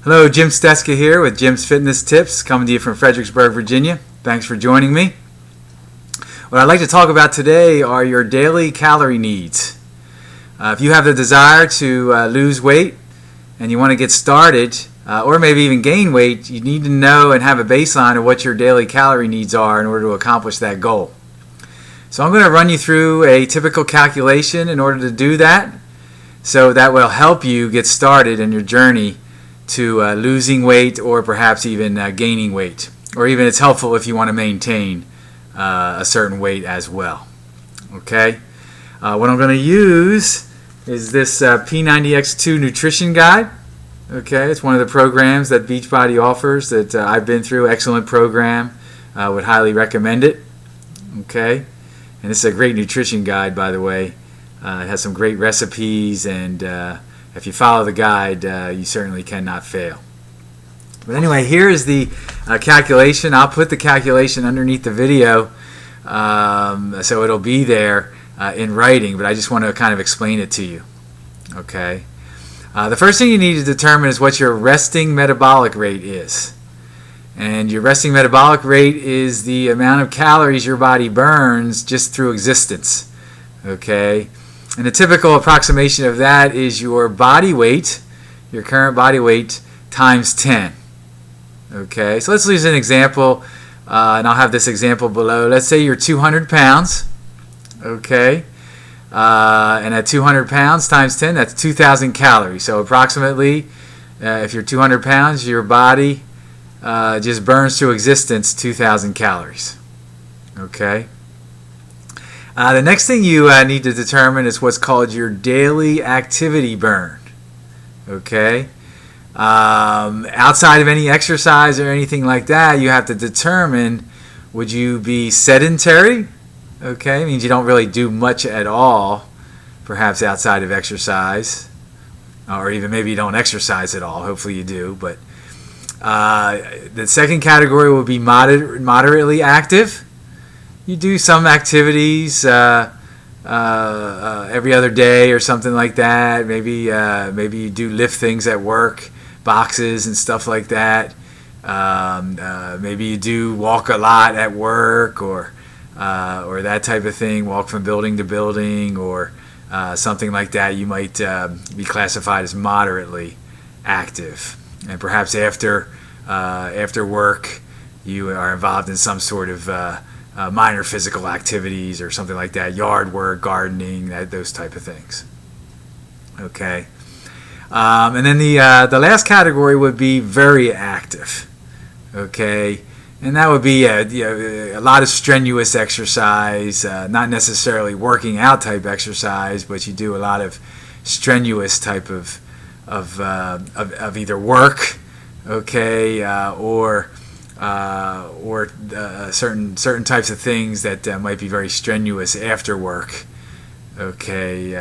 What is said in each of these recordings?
Hello, Jim Steska here with Jim's Fitness Tips, coming to you from Fredericksburg, Virginia. Thanks for joining me. What I'd like to talk about today are your daily calorie needs. If you have the desire to lose weight and you want to get started, or maybe even gain weight, you need to know and have a baseline of what your daily calorie needs are in order to accomplish that goal. So I'm going to run you through a typical calculation in order to do that, so that will help you get started in your journey to losing weight, or perhaps even gaining weight, or even it's helpful if you want to maintain a certain weight as well. Okay, what I'm going to use is this P90X2 nutrition guide. Okay, it's one of the programs that Beachbody offers that I've been through. Excellent program, would highly recommend it. Okay, and this is a great nutrition guide, by the way. It has some great recipes, and if you follow the guide, you certainly cannot fail. But anyway, here is the calculation. I'll put the calculation underneath the video, so it'll be there in writing, but I just want to kind of explain it to you. Okay. The first thing you need to determine is what your resting metabolic rate is. And your resting metabolic rate is the amount of calories your body burns just through existence. Okay. And the typical approximation of that is your body weight, your current body weight, times 10. Okay, so let's use an example, and I'll have this example below. Let's say you're 200 pounds, okay, and at 200 pounds times 10, that's 2,000 calories. So approximately, if you're 200 pounds, your body just burns to existence 2,000 calories, okay. The next thing you need to determine is what's called your daily activity burn. Okay? Outside of any exercise or anything like that, you have to determine, would you be sedentary? Okay? It means you don't really do much at all, perhaps outside of exercise. Or even maybe you don't exercise at all. Hopefully you do. But the second category will be moderately active. You do some activities every other day or something like that. Maybe you do lift things at work, boxes and stuff like that. Maybe you do walk a lot at work, or that type of thing. Walk from building to building, or something like that. You might be classified as moderately active. And perhaps after work, you are involved in some sort of minor physical activities or something like that, yard work, gardening, those type of things. Okay, and then the last category would be very active. Okay, and that would be a lot of strenuous exercise, not necessarily working out type exercise, but you do a lot of strenuous type of either work, okay, or certain types of things that might be very strenuous after work, okay,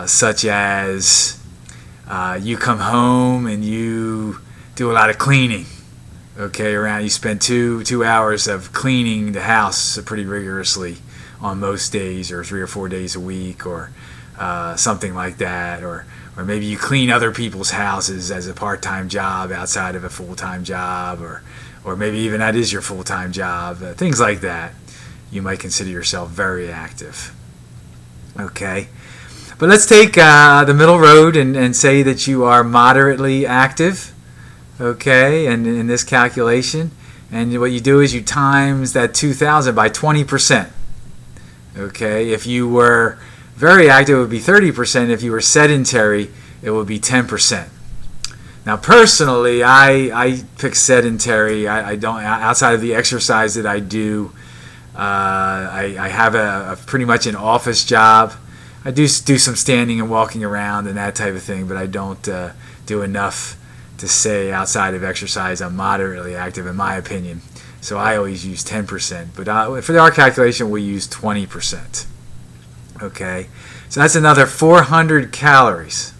such as you come home and you do a lot of cleaning, okay, you spend two hours of cleaning the house pretty rigorously on most days, or 3 or 4 days a week, or something like that, or maybe you clean other people's houses as a part-time job outside of a full-time job, or maybe even that is your full-time job. Things like that. You might consider yourself very active. Okay. But let's take the middle road and say that you are moderately active. Okay, and in this calculation. And what you do is you times that 2,000 by 20%. Okay, if you were very active, it would be 30%. If you were sedentary, it would be 10%. Now, personally, I pick sedentary. I don't, outside of the exercise that I do. I have a pretty much an office job. I do some standing and walking around and that type of thing, but I don't do enough to say outside of exercise I'm moderately active, in my opinion. So I always use 10%, but for our calculation, we use 20%. Okay, so that's another 400 calories.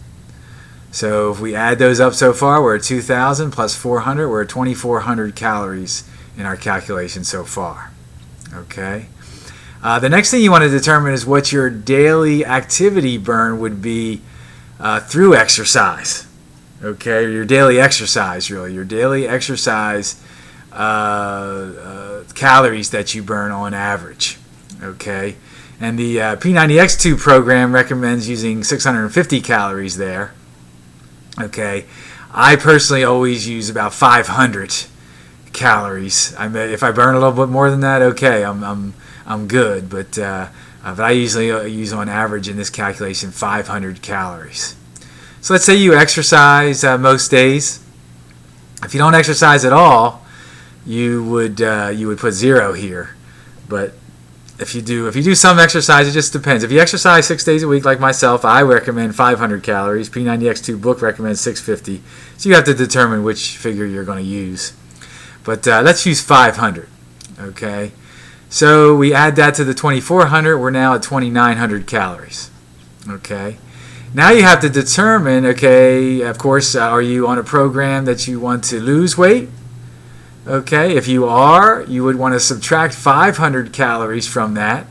So if we add those up so far, we're at 2,000 plus 400. We're at 2,400 calories in our calculation so far. Okay. The next thing you want to determine is what your daily activity burn would be through exercise. okay, or your daily exercise, really, your daily exercise calories that you burn on average, okay? And the P90X2 program recommends using 650 calories there, okay? I personally always use about 500 calories. If I burn a little bit more than that, okay, I'm good, but I usually use on average in this calculation 500 calories. So let's say you exercise most days. If you don't exercise at all, you would put 0 here. But if you do some exercise, it just depends. If you exercise 6 days a week like myself, I recommend 500 calories. P90X2 book recommends 650. So you have to determine which figure you're going to use. But let's use 500. Okay. So we add that to the 2400. We're now at 2900 calories. Okay. Now you have to determine, okay, of course, are you on a program that you want to lose weight? Okay, if you are, you would want to subtract 500 calories from that.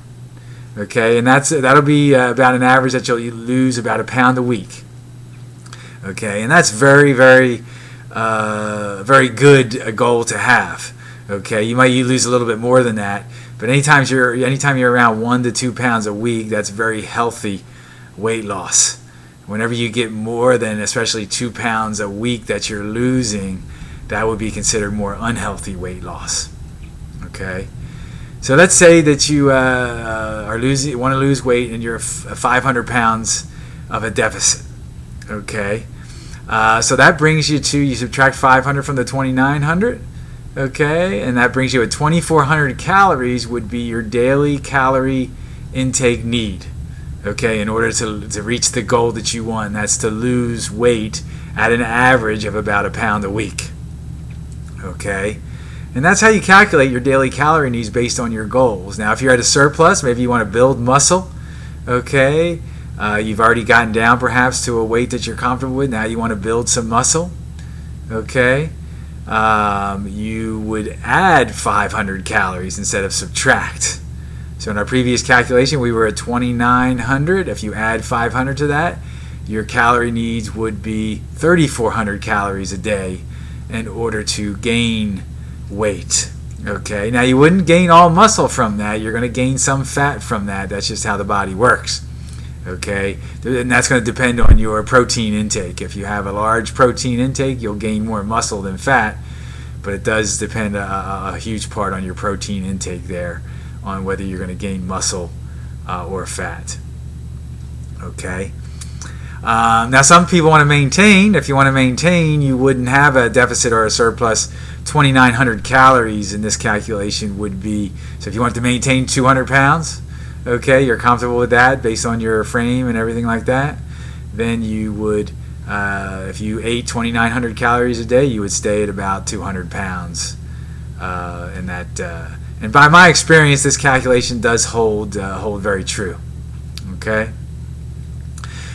Okay, and that'll be about an average that you'll lose about a pound a week. Okay, and that's very, very, very good goal to have. Okay, you might lose a little bit more than that, but anytime you're around 1 to 2 pounds a week, that's very healthy weight loss. Whenever you get more than, especially 2 pounds a week that you're losing, that would be considered more unhealthy weight loss. Okay, so let's say that you want to lose weight and you're 500 pounds of a deficit. Okay, so that brings you subtract 500 from the 2900. Okay, and that brings you at 2400 calories would be your daily calorie intake need. Okay, in order to reach the goal that you want, that's to lose weight at an average of about a pound a week. Okay, and that's how you calculate your daily calorie needs based on your goals. Now, if you're at a surplus, maybe you want to build muscle. Okay, you've already gotten down perhaps to a weight that you're comfortable with. Now you want to build some muscle. Okay, you would add 500 calories instead of subtract. So in our previous calculation, we were at 2,900. If you add 500 to that, your calorie needs would be 3,400 calories a day in order to gain weight. Okay, now you wouldn't gain all muscle from that. You're going to gain some fat from that. That's just how the body works. Okay, and that's going to depend on your protein intake. If you have a large protein intake, you'll gain more muscle than fat, but it does depend a huge part on your protein intake there, on whether you're going to gain muscle or fat. Okay. Now some people want to maintain. If you want to maintain, you wouldn't have a deficit or a surplus. 2,900 calories in this calculation would be, so if you want to maintain 200 pounds, okay, you're comfortable with that based on your frame and everything like that, then you would, if you ate 2,900 calories a day, you would stay at about 200 pounds. And by my experience, this calculation does hold very true. Okay.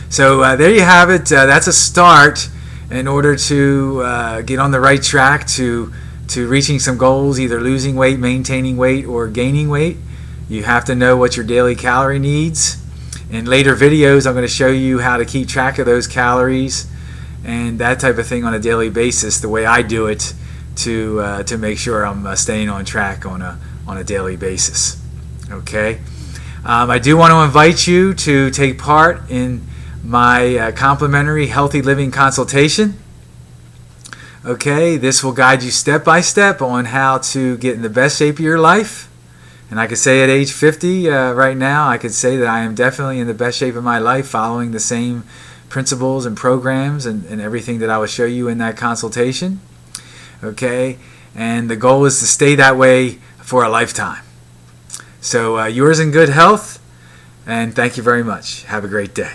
So there you have it. That's a start in order to get on the right track to reaching some goals, either losing weight, maintaining weight, or gaining weight. You have to know what your daily calorie needs. In later videos, I'm going to show you how to keep track of those calories and that type of thing on a daily basis, the way I do it, to make sure I'm staying on track on a daily basis. Okay. I do want to invite you to take part in my complimentary healthy living consultation. Okay, this will guide you step by step on how to get in the best shape of your life. And I could say at age 50 right now, I could say that I am definitely in the best shape of my life, following the same principles and programs and everything that I will show you in that consultation. Okay, and the goal is to stay that way for a lifetime. So yours in good health, and thank you very much. Have a great day.